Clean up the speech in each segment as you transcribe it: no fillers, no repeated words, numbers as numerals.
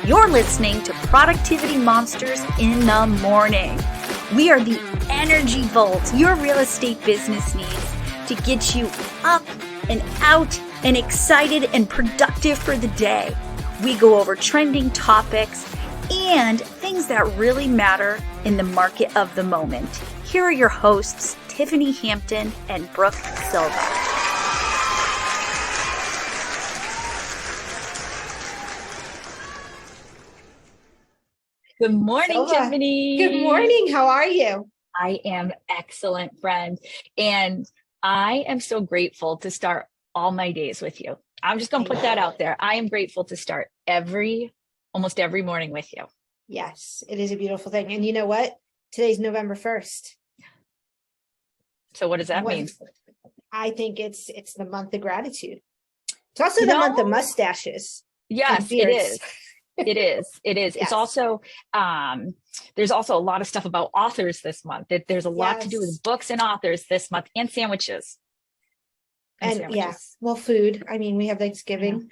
You're listening to Productivity Monsters in the Morning. We are the energy vault your real estate business needs to get you up and out and excited and productive for the day. We go over trending topics and things that really matter in the market of the moment. Here are your hosts, Tiffany Hampton and Brooke Silva. Good morning, Silva. Tiffany. Good morning. How are you? I am excellent, friend. And I am so grateful to start all my days with you. I'm just going to put that out there. I am grateful to start almost every morning with you. Yes, it is a beautiful thing. And you know what? Today's November 1st. So what does that mean? I think it's the month of gratitude. It's also the month of mustaches. Yes, it is. It is. Yes. It's also, there's also a lot of stuff about authors this month. There's a lot to do with books and authors this month, and sandwiches. Well, food. I mean, we have Thanksgiving.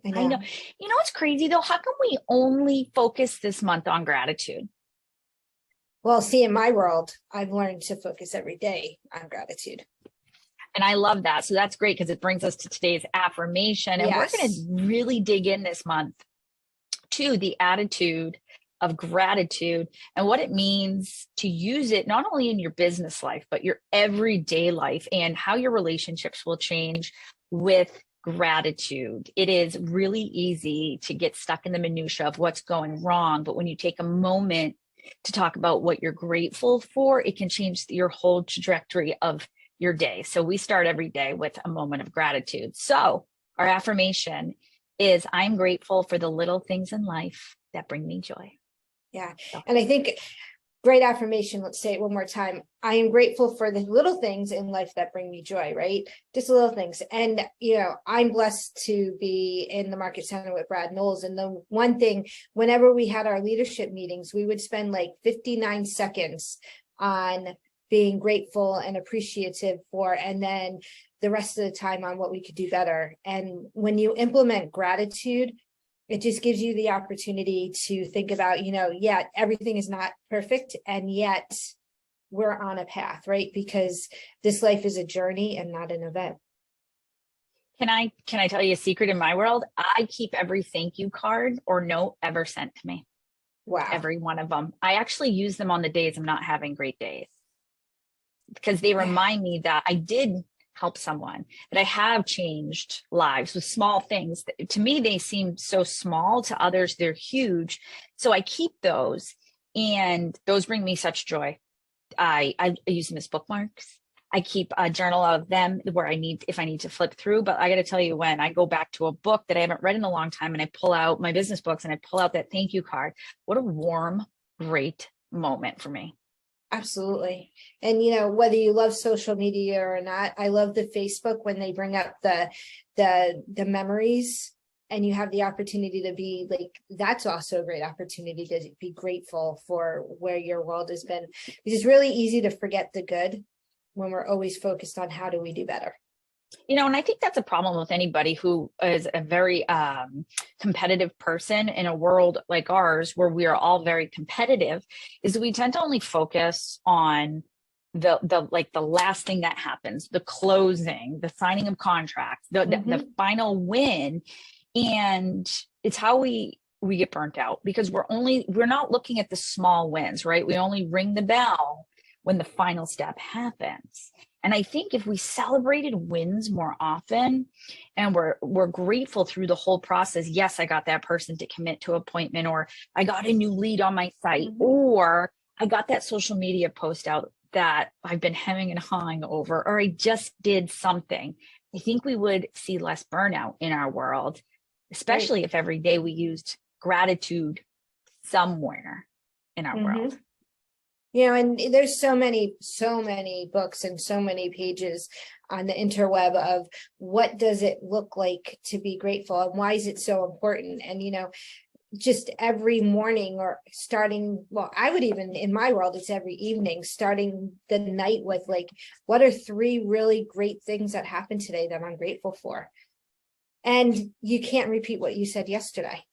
I know. You know what's crazy though? How come we only focus this month on gratitude? Well, see, in my world, I've learned to focus every day on gratitude. And I love that. So that's great because it brings us to today's affirmation. And we're going to really dig in this month to the attitude of gratitude and what it means to use it not only in your business life, but your everyday life, and how your relationships will change with gratitude. It is really easy to get stuck in the minutia of what's going wrong. But when you take a moment to talk about what you're grateful for, it can change your whole trajectory of your day. So we start every day with a moment of gratitude. So our affirmation is, I'm grateful for the little things in life that bring me joy. Yeah. And I think great affirmation. Let's say it one more time. I am grateful for the little things in life that bring me joy, right? Just the little things. And, I'm blessed to be in the Market Center with Brad Knowles. And the one thing, whenever we had our leadership meetings, we would spend like 59 seconds on being grateful and appreciative for, and then the rest of the time on what we could do better. And when you implement gratitude, it just gives you the opportunity to think about, everything is not perfect, and yet we're on a path, right? Because this life is a journey and not an event. Can I tell you a secret in my world? I keep every thank you card or note ever sent to me. Wow. Every one of them. I actually use them on the days I'm not having great days, because they remind me that I did help someone, that I have changed lives with small things. To me, they seem so small. To others, they're huge. So I keep those, and those bring me such joy. I use them as bookmarks. I keep a journal of them where if I need to flip through. But I got to tell you, when I go back to a book that I haven't read in a long time, and I pull out my business books and I pull out that thank you card, what a warm, great moment for me. Absolutely. And, whether you love social media or not, I love the Facebook when they bring up the memories, and you have the opportunity to be like, that's also a great opportunity to be grateful for where your world has been. It's really easy to forget the good when we're always focused on how do we do better. And I think that's a problem with anybody who is a very competitive person in a world like ours, where we are all very competitive, is we tend to only focus on the last thing that happens, the closing, the signing of contracts, the final win. And it's how we get burnt out, because we're not looking at the small wins, right? We only ring the bell when the final step happens. And I think if we celebrated wins more often, and we're grateful through the whole process, yes, I got that person to commit to an appointment, or I got a new lead on my site, or I got that social media post out that I've been hemming and hawing over, or I just did something, I think we would see less burnout in our world, especially if every day we used gratitude somewhere in our world. And there's so many books and so many pages on the interweb of what does it look like to be grateful, and why is it so important? And, just every morning, or starting, well, I would even, in my world, it's every evening, starting the night with like, what are 3 really great things that happened today that I'm grateful for? And you can't repeat what you said yesterday.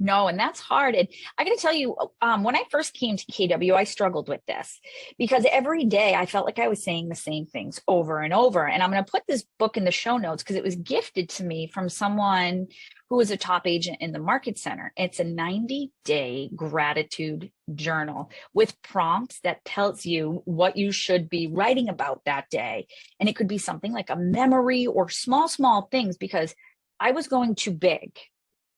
No, and that's hard. And I got to tell you, when I first came to KW, I struggled with this because every day I felt like I was saying the same things over and over. And I'm going to put this book in the show notes because it was gifted to me from someone who was a top agent in the market center. It's a 90-day gratitude journal with prompts that tells you what you should be writing about that day. And it could be something like a memory or small things, because I was going too big.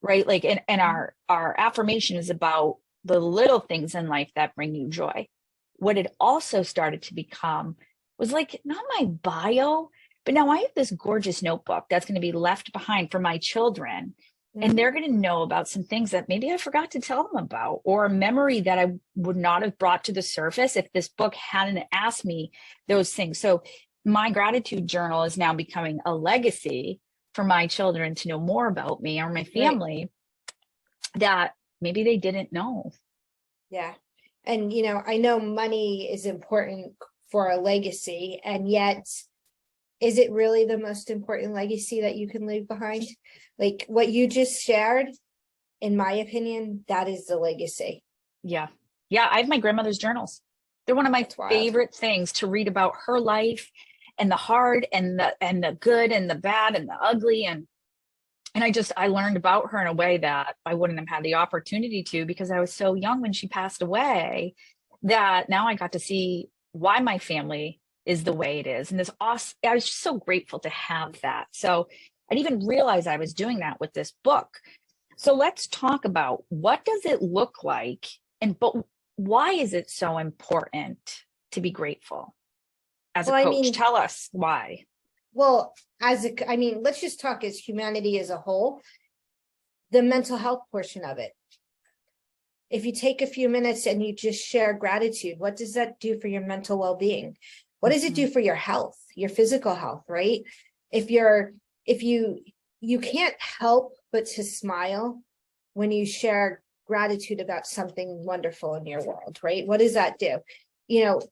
Right. Like, and our affirmation is about the little things in life that bring you joy. What it also started to become was like, not my bio, but now I have this gorgeous notebook that's going to be left behind for my children. And they're going to know about some things that maybe I forgot to tell them about, or a memory that I would not have brought to the surface if this book hadn't asked me those things. So my gratitude journal is now becoming a legacy for my children to know more about me or my family that maybe they didn't know. Yeah. And, I know money is important for a legacy, and yet, is it really the most important legacy that you can leave behind? Like what you just shared, in my opinion, that is the legacy. Yeah. Yeah. I have my grandmother's journals. They're one of my favorite things to read about her life, and the hard and the good and the bad and the ugly. And I learned about her in a way that I wouldn't have had the opportunity to, because I was so young when she passed away, that now I got to see why my family is the way it is. And I was just so grateful to have that. So I didn't even realize I was doing that with this book. So let's talk about, what does it look like, but why is it so important to be grateful? As a coach, tell us why. Well, let's just talk as humanity as a whole, the mental health portion of it. If you take a few minutes and you just share gratitude, what does that do for your mental well-being? What does it do for your health, your physical health, right? If you can't help but to smile when you share gratitude about something wonderful in your world, right? What does that do?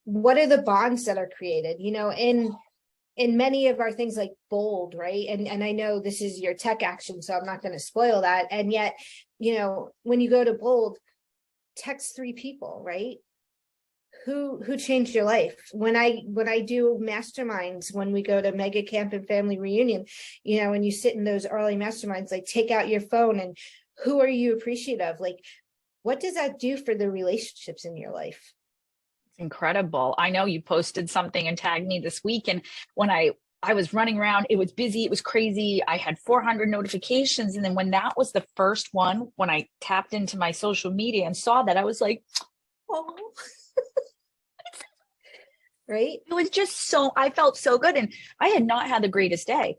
What are the bonds that are created, in many of our things like Bold, right? And I know this is your tech action, so I'm not going to spoil that. And yet, when you go to Bold, text 3 people, right? Who changed your life? When I do masterminds, when we go to mega camp and family reunion, and you sit in those early masterminds, like take out your phone and who are you appreciative of? Like, what does that do for the relationships in your life? Incredible. I know you posted something and tagged me this week. And when I was running around, it was busy. It was crazy. I had 400 notifications. And then when that was the first one, when I tapped into my social media and saw that, I was like, oh, right. It was just I felt so good. And I had not had the greatest day.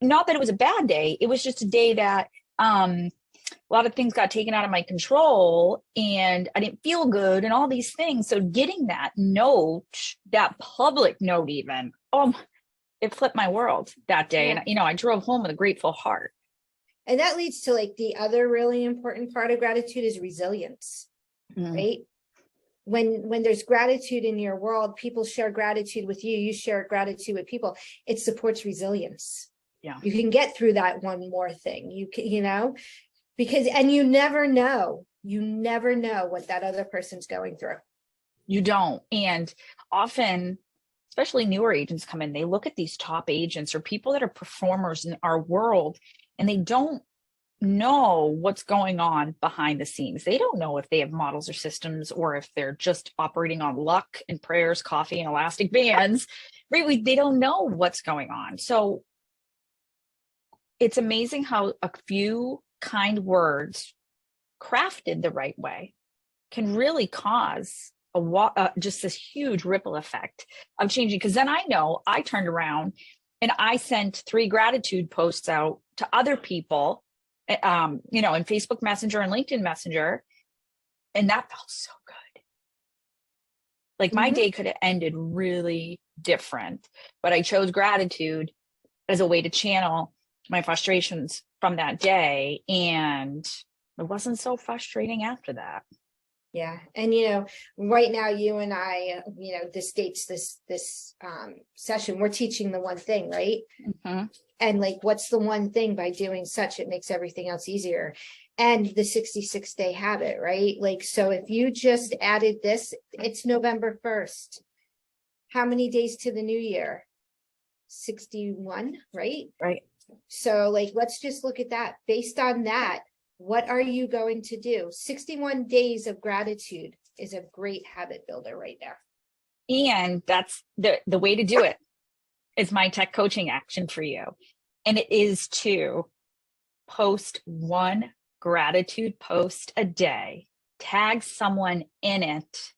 Not that it was a bad day. It was just a day that, a lot of things got taken out of my control and I didn't feel good and all these things. So getting that note, that public note even, it flipped my world that day. Yeah. And, I drove home with a grateful heart. And that leads to like the other really important part of gratitude is resilience, right? When there's gratitude in your world, people share gratitude with you, you share gratitude with people, it supports resilience. Yeah. You can get through that one more thing, because you never know what that other person's going through. You don't. And often, especially newer agents come in, they look at these top agents or people that are performers in our world, and they don't know what's going on behind the scenes. They don't know if they have models or systems, or if they're just operating on luck and prayers, coffee, and elastic bands. Really, they don't know what's going on. So it's amazing how a few kind words crafted the right way can really cause just this huge ripple effect of changing. Because then I know I turned around and I sent 3 gratitude posts out to other people, in Facebook Messenger and LinkedIn Messenger. And that felt so good. Like my day could have ended really different, but I chose gratitude as a way to channel my frustrations from that day. And it wasn't so frustrating after that. Yeah. And, right now, you and I, this dates this session, we're teaching the one thing, right? And like, what's the one thing by doing such, it makes everything else easier. and the 66-day habit, right? Like, so if you just added this, it's November 1st. How many days to the new year? 61, right? Right. So like, let's just look at that. Based on that, what are you going to do? 61 days of gratitude is a great habit builder right there. And that's the way to do it is my tech coaching action for you. And it is to post one gratitude post a day, tag someone in it,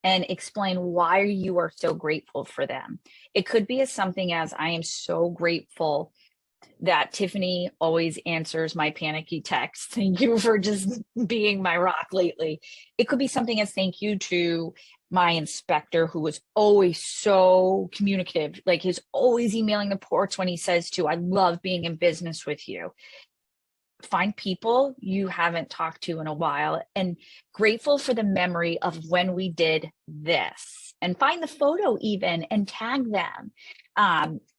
and explain why you are so grateful for them. It could be as something as, I am so grateful that Tiffany always answers my panicky texts. Thank you for just being my rock lately. It could be something as, thank you to my inspector who was always so communicative, like he's always emailing the ports when he says to, I love being in business with you. Find people you haven't talked to in a while and grateful for the memory of when we did this, and find the photo even and tag them.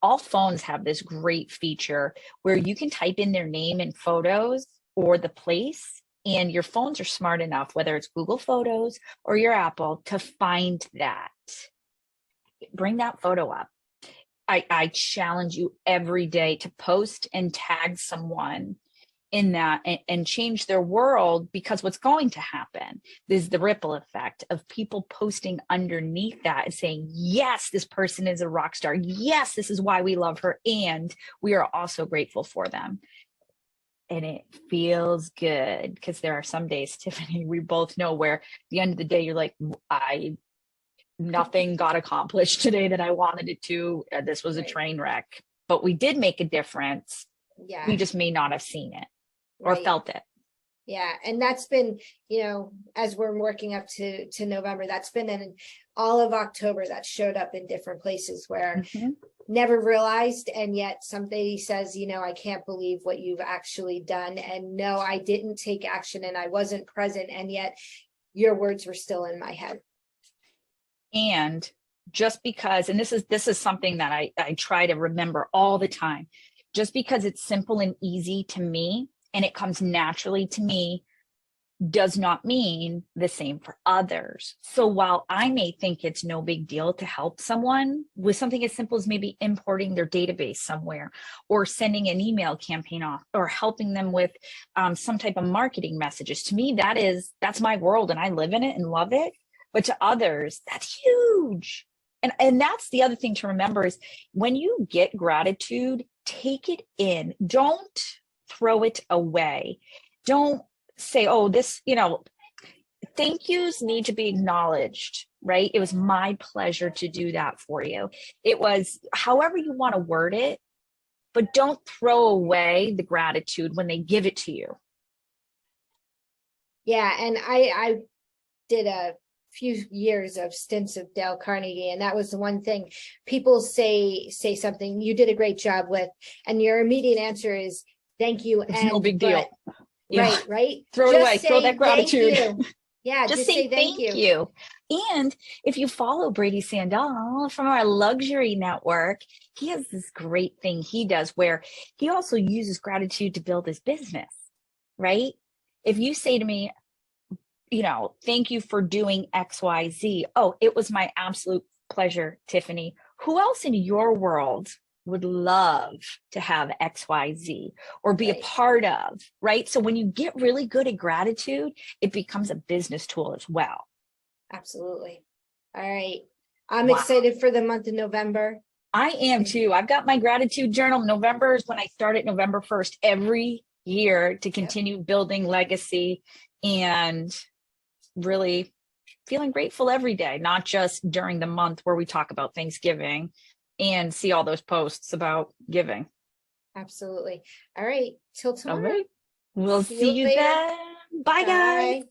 All phones have this great feature where you can type in their name in photos or the place, and your phones are smart enough, whether it's Google Photos or your Apple, to find that. Bring that photo up. I challenge you every day to post and tag someone in that and change their world, because what's going to happen is the ripple effect of people posting underneath that and saying, yes, this person is a rock star. Yes, this is why we love her. And we are also grateful for them. And it feels good, because there are some days, Tiffany, we both know, where at the end of the day, you're like, nothing got accomplished today that I wanted it to. This was a train wreck, but we did make a difference. Yeah. We just may not have seen it or felt it. Yeah. And that's been, as we're working up to November, that's been in all of October, that showed up in different places where never realized. And yet somebody says, I can't believe what you've actually done. And no, I didn't take action and I wasn't present. And yet your words were still in my head. And just because, and this is something that I try to remember all the time, just because it's simple and easy to me and it comes naturally to me does not mean the same for others. So while I may think it's no big deal to help someone with something as simple as maybe importing their database somewhere, or sending an email campaign off, or helping them with some type of marketing messages, to me, that's my world and I live in it and love it. But to others, that's huge. And that's the other thing to remember is, when you get gratitude, take it in. Don't throw it away. Don't say, oh, this, thank yous need to be acknowledged, right? It was my pleasure to do that for you. It was however you want to word it, but don't throw away the gratitude when they give it to you. Yeah. And I did a few years of stints of Dale Carnegie, and that was the one thing people say something you did a great job with, and your immediate answer is thank you. It's no big deal. Right. Throw it away. Throw that gratitude. Yeah, just say thank you. And if you follow Brady Sandall from our luxury network, he has this great thing he does where he also uses gratitude to build his business, right? If you say to me, thank you for doing XYZ. Oh, it was my absolute pleasure, Tiffany. Who else in your world would love to have XYZ or be a part of, right? So when you get really good at gratitude, it becomes a business tool as well. Absolutely. All right. I'm excited for the month of November. I am too. I've got my gratitude journal. November is when I start it, November 1st, every year, to continue building legacy and really feeling grateful every day, not just during the month where we talk about Thanksgiving and see all those posts about giving. Absolutely. All right. Till tomorrow. All right. We'll see you then. Bye, guys.